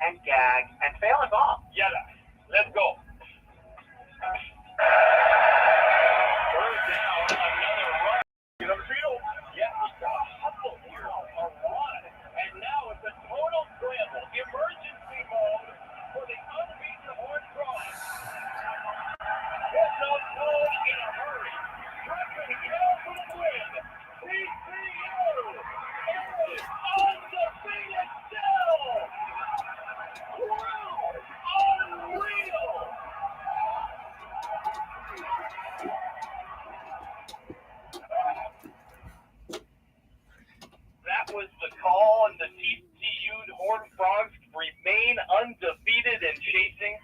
and gag and fail and bomb. Yeah, let's go. Third down, another run. Get on the field. Yeah, he's got a hustle here, a run. And now it's a total scramble. Emergency mode for the unbeaten Horned Frogs. It's a goal in a hurry. Griffin Hill for the win. TCU is undefeated still. Wow, unreal. That was the call, and the TCU Horned Frogs remain undefeated and chasing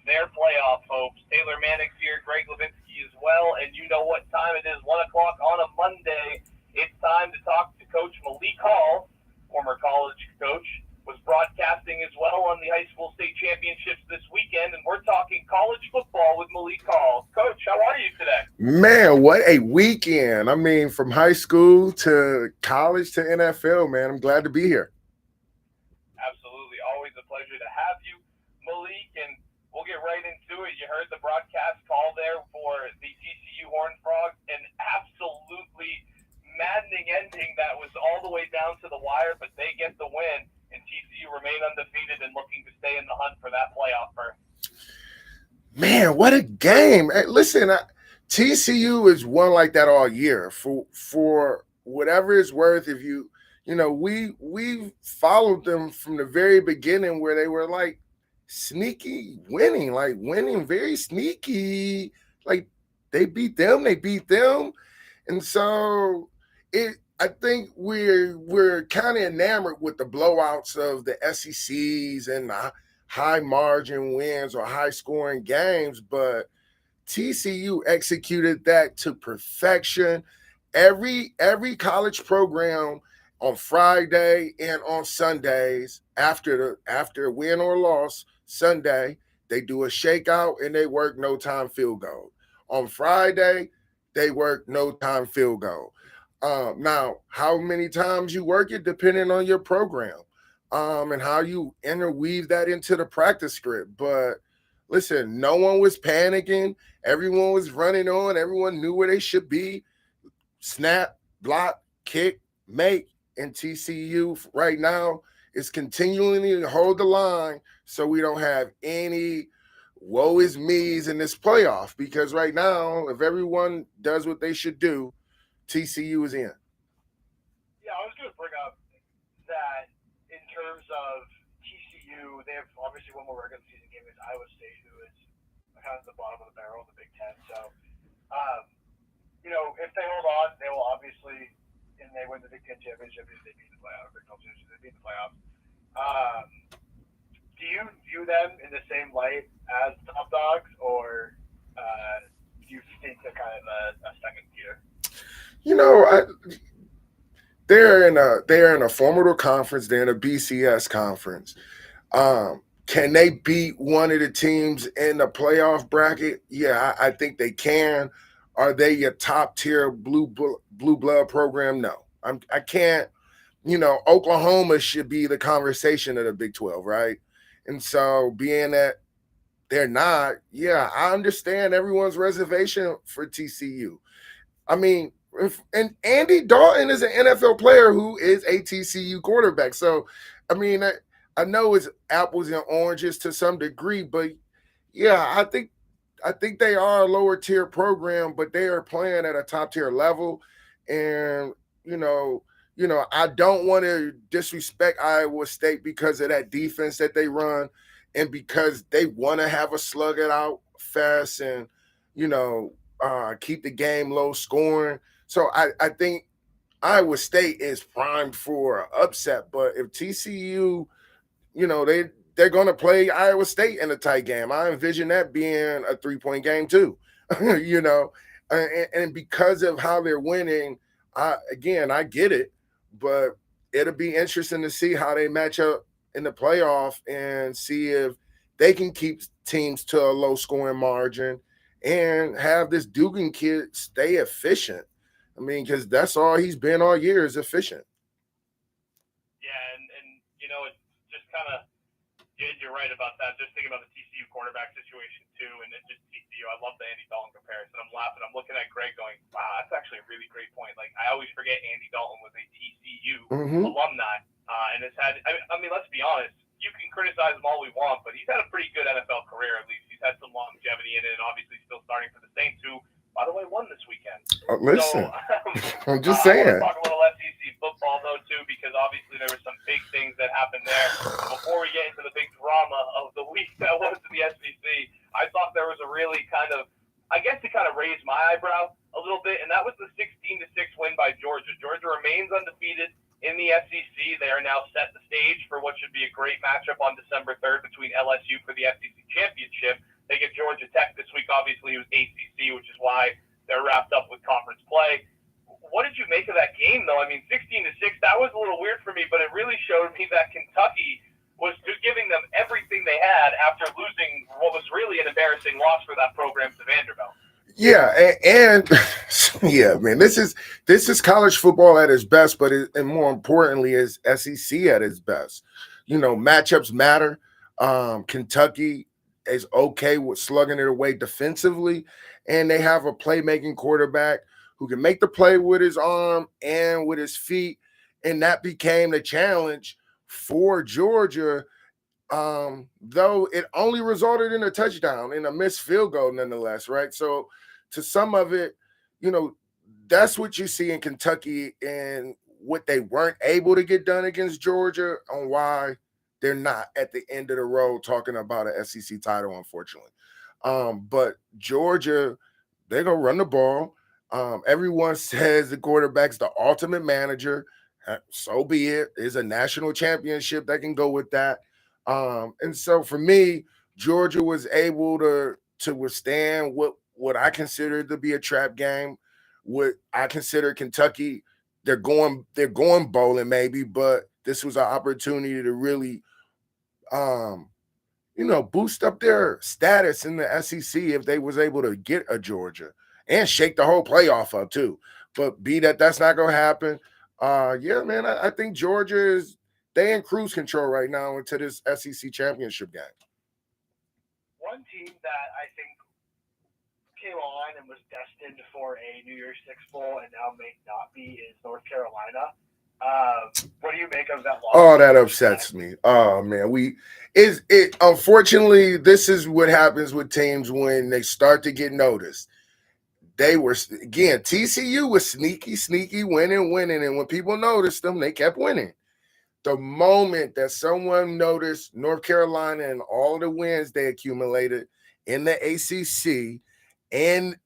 their playoff hopes. Taylor MANNIX here, Greg Levinsky as well, and you know what time it is, 1 o'clock on a Monday. It's time to talk to Coach Malik Hall, former college coach, was broadcasting as well on the high school state championships this weekend, and we're talking college football with Malik Hall. Coach, how are you today? Man, what a weekend. I mean, from high school to college to NFL, man. I'm glad to be here. Absolutely. Always a pleasure to have you, Malik, and we'll get right into it. You heard the broadcast call there for the TCU Horned Frogs, an absolutely maddening ending that was all the way down to the wire, but they get the win, and TCU remain undefeated and looking to stay in the hunt for that playoff berth. Man, what a game. Hey, listen, TCU is one like that all year. For whatever it's worth, if we followed them from the very beginning where they were like sneaky winning very sneaky. Like they beat them. And so I think we're kind of enamored with the blowouts of the SECs and the high margin wins or high scoring games, but TCU executed that to perfection. Every college program on Friday and on Sundays after a win or loss Sunday, they do a shakeout and they work no time field goal. On Friday, they work no time field goal. Now, how many times you work it depending on your program, and how you interweave that into the practice script. But listen, no one was panicking. Everyone was running on. Everyone knew where they should be. Snap, block, kick, make. And TCU right now is continually to hold the line so we don't have any woe is me's in this playoff. Because right now, if everyone does what they should do, TCU is in. Yeah, I was going to bring up that in terms of TCU, they have obviously one more regular season game against Iowa State, who is kind of the bottom of the barrel in the Big Ten. So, if they hold on, they will obviously, and they win the Big Ten championship, if they beat the playoffs, Big 12 championship, they beat the playoffs. Do you view them in the same light as top dogs, or do you think they're kind of a second tier? They're in a formidable conference. They're in a BCS conference. Can they beat one of the teams in the playoff bracket? Yeah, I think they can. Are they your top tier blue blood program? No, I can't. Oklahoma should be the conversation of the Big 12, right? And so being that they're not, yeah, I understand everyone's reservation for TCU. I mean, and Andy Dalton is an NFL player who is a TCU quarterback. So, I mean, I know it's apples and oranges to some degree, but yeah, I think they are a lower tier program, but they are playing at a top tier level. And, I don't want to disrespect Iowa State because of that defense that they run and because they want to have a slug it out fast and, keep the game low scoring. So I think Iowa State is primed for an upset. But if TCU, they're going to play Iowa State in a tight game, I envision that being a 3-point game too, and because of how they're winning, I get it, but it'll be interesting to see how they match up in the playoff and see if they can keep teams to a low scoring margin and have this Dugan kid stay efficient. I mean, because that's all he's been all year is efficient. Yeah, and it's just kind of, You're right about that. Just thinking about the TCU quarterback situation too, and then just TCU. I love the Andy Dalton comparison. I'm laughing. I'm looking at Greg going, "Wow, that's actually a really great point." Like I always forget Andy Dalton was a TCU alumni, and has had. I mean, let's be honest. You can criticize him all we want, but he's had a pretty good NFL career. At least he's had some longevity in it, and obviously still starting for the Saints, who, by the way, won this weekend. Listen, so, I'm just saying. I want to talk a little SEC football though too, because obviously there were some big things that happened there. Before we get into the big drama of the week that was the SEC, I thought there was a really kind of, I guess, to kind of raise my eyebrow a little bit, and that was the 16-6 win by Georgia. Georgia remains undefeated in the SEC. They are now set the stage for what should be a great matchup on December 3rd between LSU for the SEC championship. They get Georgia Tech this week. Obviously, it was ACC, which is why they're wrapped up with conference play. What did you make of that game, though? I mean, 16-6, that was a little weird for me, but it really showed me that Kentucky was giving them everything they had after losing what was really an embarrassing loss for that program to Vanderbilt. Yeah, and yeah, man, this is college football at its best, but and more importantly, is SEC at its best. You know, matchups matter. Kentucky is okay with slugging it away defensively, and they have a playmaking quarterback who can make the play with his arm and with his feet, and that became the challenge for Georgia. Though it only resulted in a touchdown and a missed field goal nonetheless, right? So to some of it, you know, that's what you see in Kentucky and what they weren't able to get done against Georgia, on why they're not at the end of the road talking about an SEC title, unfortunately. But Georgia, they're going to run the ball. Everyone says the quarterback's the ultimate manager. So be it. There's a national championship that can go with that. And so for me, Georgia was able to withstand what I consider to be a trap game. What I consider Kentucky, they're going bowling maybe, but this was an opportunity to really boost up their status in the SEC if they was able to get a Georgia and shake the whole playoff up too. But that's not gonna happen. Yeah, man, I think Georgia they in cruise control right now into this SEC championship game. One team that I think came on and was destined for a New Year's Six Bowl and now may not be is North Carolina. What do you make of that loss? Oh, that upsets me. Oh man, unfortunately, this is what happens with teams when they start to get noticed. They were, again, TCU was sneaky, winning, and when people noticed them, they kept winning. The moment that someone noticed North Carolina and all the wins they accumulated in the ACC, and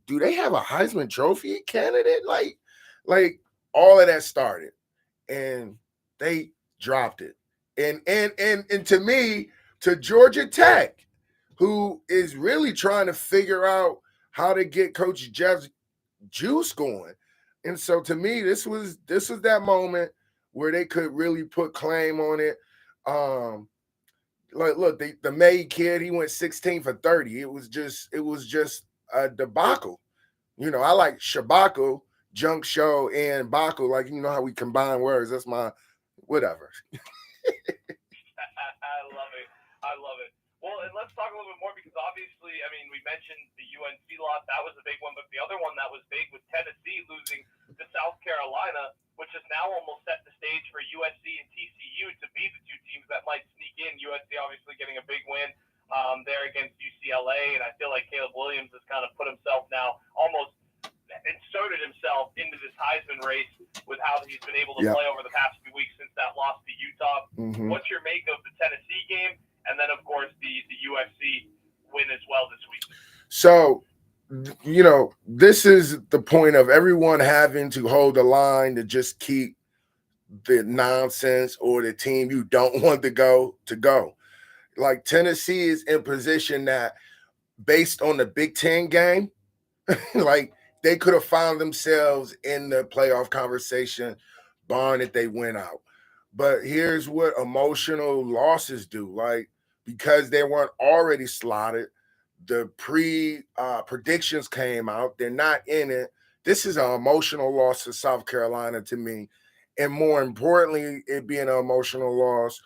do they have a Heisman Trophy candidate? Like all of that started, and they dropped it. And to me, to Georgia Tech, who is really trying to figure out how to get Coach Jeff's juice going. And so to me, this was that moment where they could really put claim on it. Look, the May kid, he went 16 for 30. It was just a debacle. You know, I like Shabako, Junk Show, and Baku. Like, you know how we combine words. That's my whatever. I love it. Well, and let's talk a little bit more, because obviously, I mean, we mentioned the UNC loss. That was a big one. But the other one that was big was Tennessee losing to South Carolina, which has now almost set the stage for USC and TCU to be the two teams that might sneak in. USC obviously getting a big win there against UCLA. And I feel like Caleb Williams has kind of put himself now, almost inserted himself into this Heisman race with how he's been able to play over the past few weeks since that loss to Utah. Mm-hmm. What's your make of the Tennessee game? And then, of course, the UFC win as well this week. So, you know, this is the point of everyone having to hold the line to just keep the nonsense or the team you don't want to go. Like, Tennessee is in position that, based on the Big Ten game, like, they could have found themselves in the playoff conversation, barring that they went out. But here's what emotional losses do. Like, because they weren't already slotted, the predictions came out. They're not in it. This is an emotional loss to South Carolina to me. And more importantly, it being an emotional loss,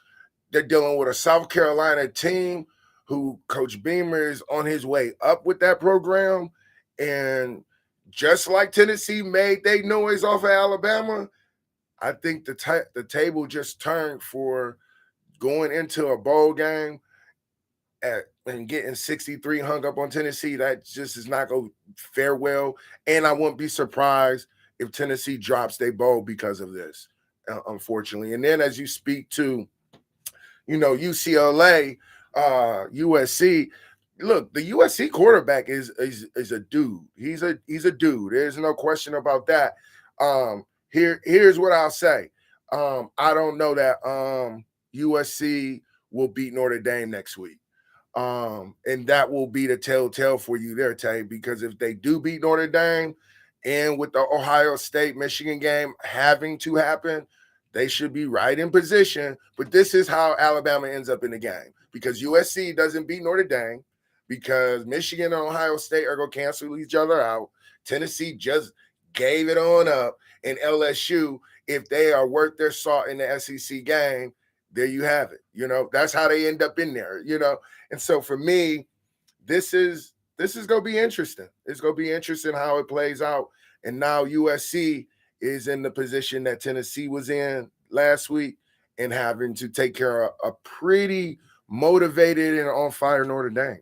they're dealing with a South Carolina team who Coach Beamer is on his way up with that program. And just like Tennessee made their noise off of Alabama, I think the table just turned for going into a bowl game and getting 63 hung up on Tennessee. That just is not going to fare well. And I wouldn't be surprised if Tennessee drops their bowl because of this, unfortunately. And then as you speak to, UCLA, USC. Look, the USC quarterback is a dude. He's a dude. There's no question about that. Here's what I'll say. I don't know that USC will beat Notre Dame next week. And that will be the telltale for you there, Tay, because if they do beat Notre Dame and with the Ohio State Michigan game having to happen, they should be right in position. But this is how Alabama ends up in the game, because USC doesn't beat Notre Dame, because Michigan and Ohio State are going to cancel each other out. Tennessee just gave it on up. And LSU, if they are worth their salt in the SEC game, there you have it. That's how they end up in there, And so for me, this is going to be interesting. It's going to be interesting how it plays out. And now USC is in the position that Tennessee was in last week and having to take care of a pretty motivated and on fire Notre Dame.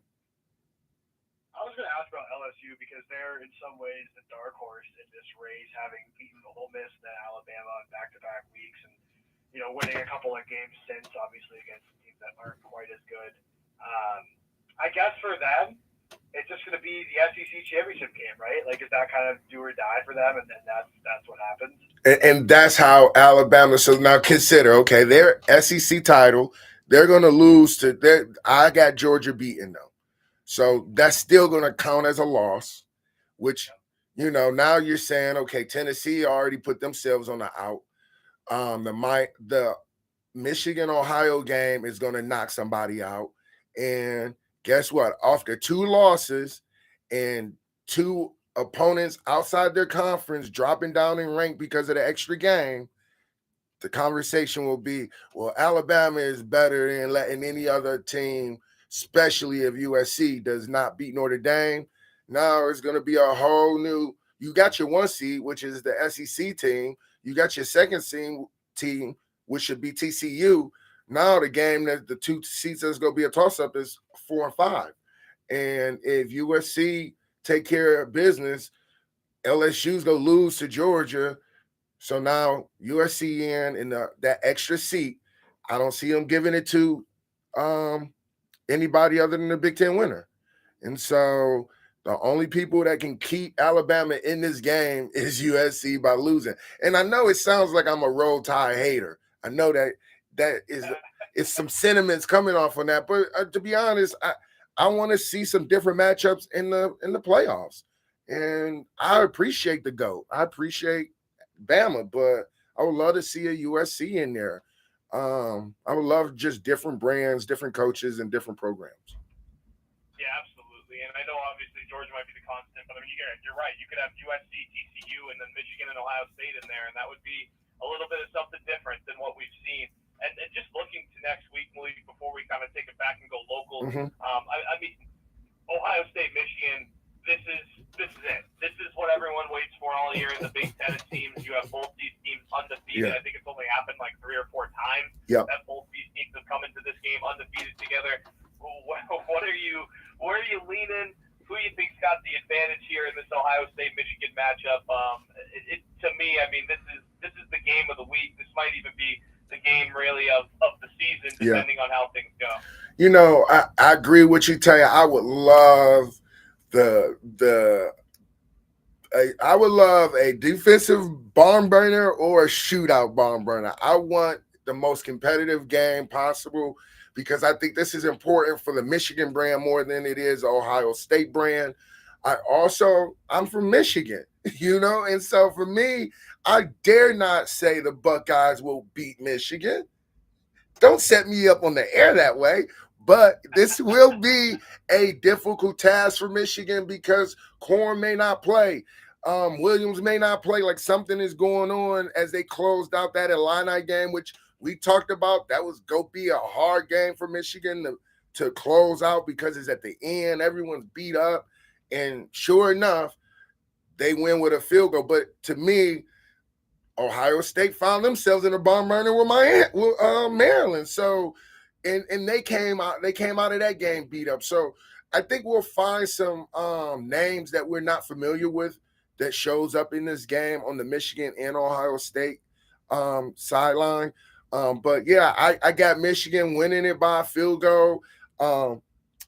I was going to ask about LSU because they're in some ways the dark horse in this race, having beaten Ole Miss and Alabama in back-to-back weeks, and winning a couple of games since, obviously against teams that aren't quite as good. I guess for them, it's just going to be the SEC championship game, right? Like, is that kind of do or die for them, and then that's what happens? And that's how Alabama. So now consider, okay, their SEC title, they're going to lose to. I got Georgia beaten though, so that's still going to count as a loss. Which, now you're saying, okay, Tennessee already put themselves on the out. The Michigan Ohio game is going to knock somebody out, and guess what? After 2 losses and 2 opponents outside their conference dropping down in rank because of the extra game, the conversation will be, well, Alabama is better than letting any other team, especially if USC does not beat Notre Dame. Now it's going to be a whole new, you got your 1 seed, which is the SEC team. You got your 2nd team, which should be TCU. Now the game that the 2 seats that's going to be a toss-up is 4 and 5. And if USC take care of business, LSU's going to lose to Georgia. So now USC in that extra seat, I don't see them giving it to anybody other than the Big Ten winner. And so the only people that can keep Alabama in this game is USC by losing. And I know it sounds like I'm a Roll Tide hater. I know that is it's some sentiments coming off on that. But to be honest, I want to see some different matchups in the playoffs. And I appreciate the GOAT. I appreciate Bama, but I would love to see a USC in there. I would love just different brands, different coaches, and different programs. Yeah, absolutely. And I know obviously Georgia might be the constant, but I mean, you're right. You could have USC, TCU, and then Michigan and Ohio State in there, and that would be a little bit of something different than what we've seen. And just looking to next week, Malik, before we kind of take it back and go local, I mean, Ohio State, Michigan, this is it. This is what everyone waits for all year in the Big Ten. It seems you have both these teams undefeated. Yeah. I think it's only happened like 3 or 4 times that both these teams have come into this game undefeated together. Where are you leaning? Who do you think's got the advantage here in this Ohio State Michigan matchup? To me, I mean, this is the game of the week. This might even be the game really of the season, depending on how things go. I agree with you, Tay. I would love I would love a defensive barn burner or a shootout barn burner. I want the most competitive game possible because I think this is important for the Michigan brand more than it is the Ohio State brand. I'm from Michigan, and so for me, I dare not say the Buckeyes will beat Michigan. Don't set me up on the air that way. But this will be a difficult task for Michigan because Corn may not play. Williams may not play. Like something is going on as they closed out that Illini game, which we talked about that was go be a hard game for Michigan to close out because it's at the end. Everyone's beat up. And sure enough, they win with a field goal. But to me, Ohio State found themselves in a barn burner with Maryland. So, and they came out of that game beat up. So I think we'll find some names that we're not familiar with that shows up in this game on the Michigan and Ohio State sideline. But yeah, I got Michigan winning it by a field goal.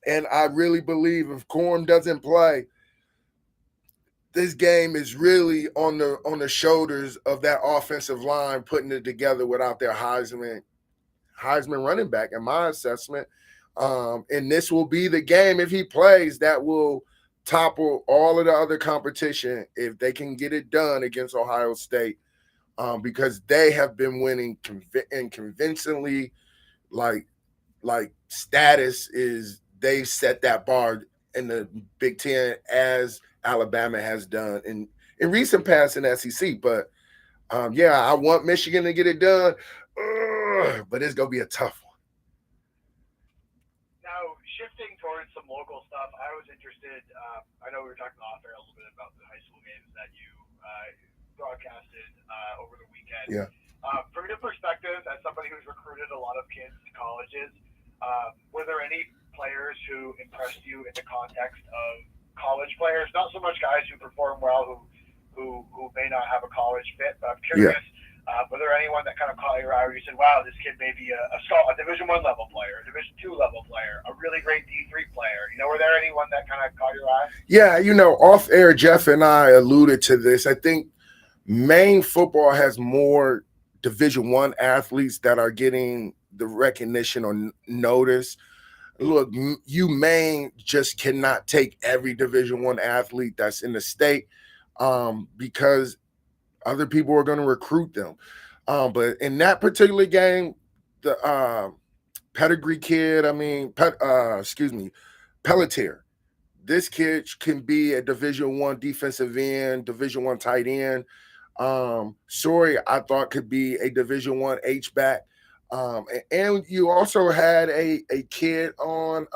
And I really believe if Corum doesn't play, this game is really on the shoulders of that offensive line putting it together without their Heisman running back, in my assessment. And this will be the game, if he plays, that will topple all of the other competition if they can get it done against Ohio State, because they have been winning and convincingly. Like status is they set that bar in the Big Ten as Alabama has done in recent past in SEC. But yeah, I want Michigan to get it done, but it's gonna be a tough one. Now, shifting towards some local stuff, I was interested. I know we were talking off air a little bit about the high school games that you broadcasted over the weekend. Yeah. From your perspective, as somebody who's recruited a lot of kids to colleges, were there any players who impressed you in the context of college players? Not so much guys who perform well, who may not have a college fit, but I'm curious. Yeah. Were there anyone that kind of caught your eye where you said, wow, this kid may be a Division I level player, a Division II level player, a really great D3 player? Were there anyone that kind of caught your eye? Yeah, off air, Jeff and I alluded to this. I think Maine football has more Division I athletes that are getting the recognition or notice. Look, Maine just cannot take every Division I athlete that's in the state because other people are going to recruit them. But in that particular game, the pedigree kid, Pelletier, this kid can be a Division I defensive end, Division I tight end. Sorry, I thought could be a Division I H-back. And you also had a kid on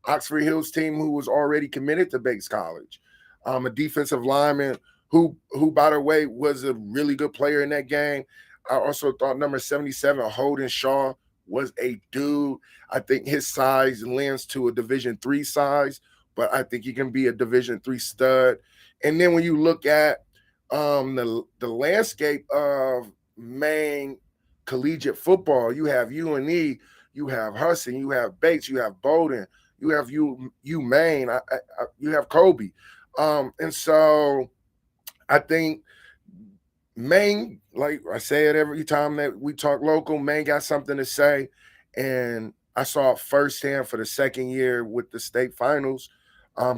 Oxford Hills team who was already committed to Bates College, a defensive lineman who, by the way, was a really good player in that game. I also thought number 77, Holden Shaw, was a dude. I think his size lends to a Division III size, but I think he can be a Division III stud. And then when you look at the landscape of Maine collegiate football, you have UNE, you have Hudson, you have Bates, you have Bowdoin, you have Maine, you have Kobe. And so I think Maine, like I say it every time that we talk local, Maine got something to say. And I saw it firsthand for the second year with the state finals,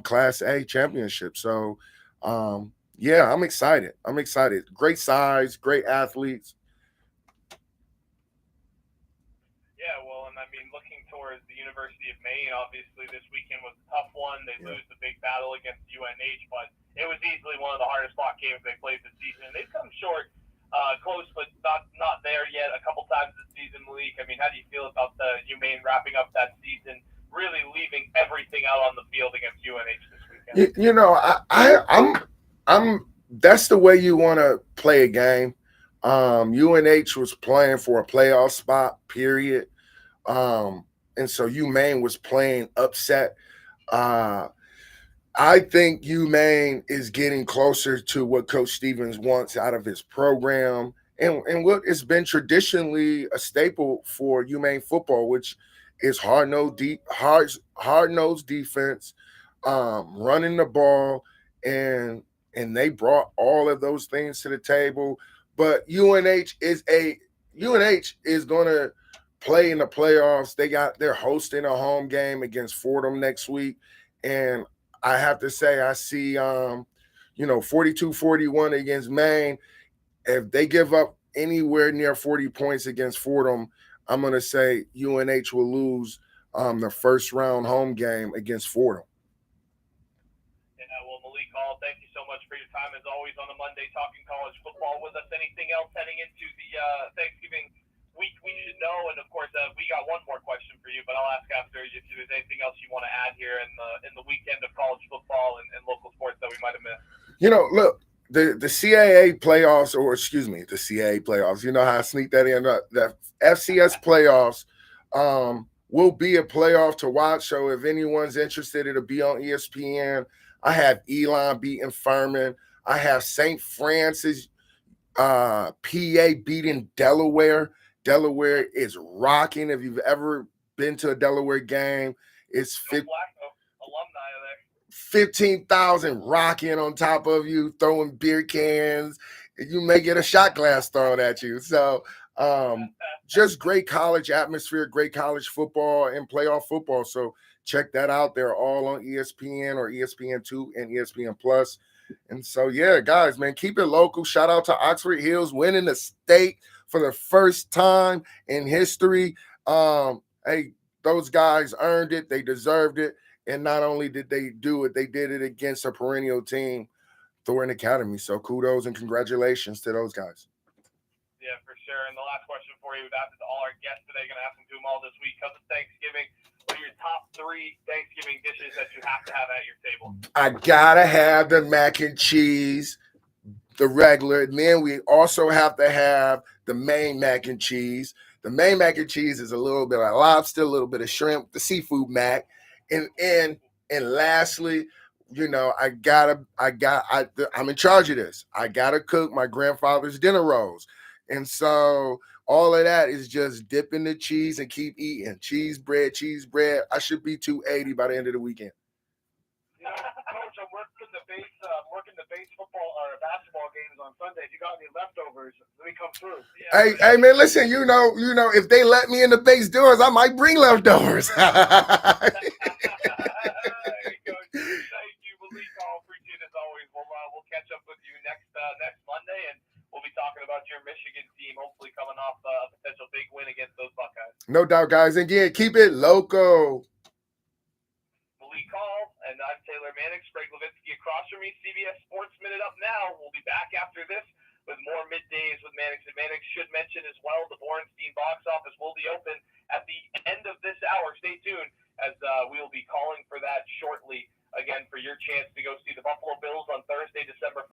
Class A championship. So, yeah, I'm excited. Great size, great athletes. Yeah, well, and I mean, looking towards the University of Maine, obviously this weekend was a tough one. They lose the big battle against UNH, but it was easily one of the hardest fought games they played this season. And they've come short, close, but not there yet. A couple times this season, Malik. I mean, how do you feel about the UMaine wrapping up that season, really leaving everything out on the field against UNH this weekend? I'm. That's the way you want to play a game. UNH was playing for a playoff spot, period. And so UMaine was playing upset. I think UMaine is getting closer to what Coach Stevens wants out of his program and what has been traditionally a staple for UMaine football, which is hard-nosed defense, running the ball, and they brought all of those things to the table. But UNH is going to play in the playoffs. They're hosting a home game against Fordham next week, and I have to say I see 42-41 against Maine. If they give up anywhere near 40 points against Fordham, I'm going to say UNH will lose the first round home game against Fordham. Well, Malik Hall, thank you so much for your time as always on a Monday talking college football with us. Anything else heading into the Thanksgiving Look, the CAA playoffs, or excuse me, the CAA playoffs. You know how I sneak that in. The FCS playoffs will be a playoff to watch. So if anyone's interested, it'll be on ESPN. I have Elon beating Furman. I have St. Francis, PA beating Delaware. Delaware is rocking. If you've ever been to a Delaware game, it's alumni of there. 15,000 rocking on top of you, throwing beer cans. You may get a shot glass thrown at you. So just great college atmosphere, great college football and playoff football. So check that out. They're all on ESPN or ESPN2 and ESPN Plus. And so, yeah, guys, man, keep it local. Shout out to Oxford Hills winning the state for the first time in history. Hey, those guys earned it. They deserved it. And not only did they do it, they did it against a perennial team, Thornton Academy. So kudos and congratulations to those guys. Yeah, for sure. And the last question for you, we've asked it to all our guests today. Going to ask them to them all this week. Comes Thanksgiving. What are your top 3 Thanksgiving dishes that you have to have at your table? I gotta have the mac and cheese, the regular. And then we also have to have the Maine mac and cheese. The Maine mac and cheese is a little bit of lobster, a little bit of shrimp, the seafood mac. And lastly, I'm in charge of this. I gotta cook my grandfather's dinner rolls. And so all of that is just dipping the cheese and keep eating. Cheese bread. I should be 280 by the end of the weekend. Coach, I'm working the base football or basketball games on Sunday. If you got any leftovers, let me come through. Yeah. Hey, man, listen, if they let me in the base doors, I might bring leftovers. There you go. Thank you, Malik. I'll appreciate it as always. We'll catch up with you next Monday, and we'll be talking about your Michigan team, hopefully coming off a potential big win against those Buckeyes. No doubt, guys. And again, keep it local. Malik Hall, and I'm Taylor Mannix. Greg Levinsky across from me. CBS Sports Minute up now. We'll be back after this with more middays with Mannix. And Mannix should mention as well, the Borenstein box office will be open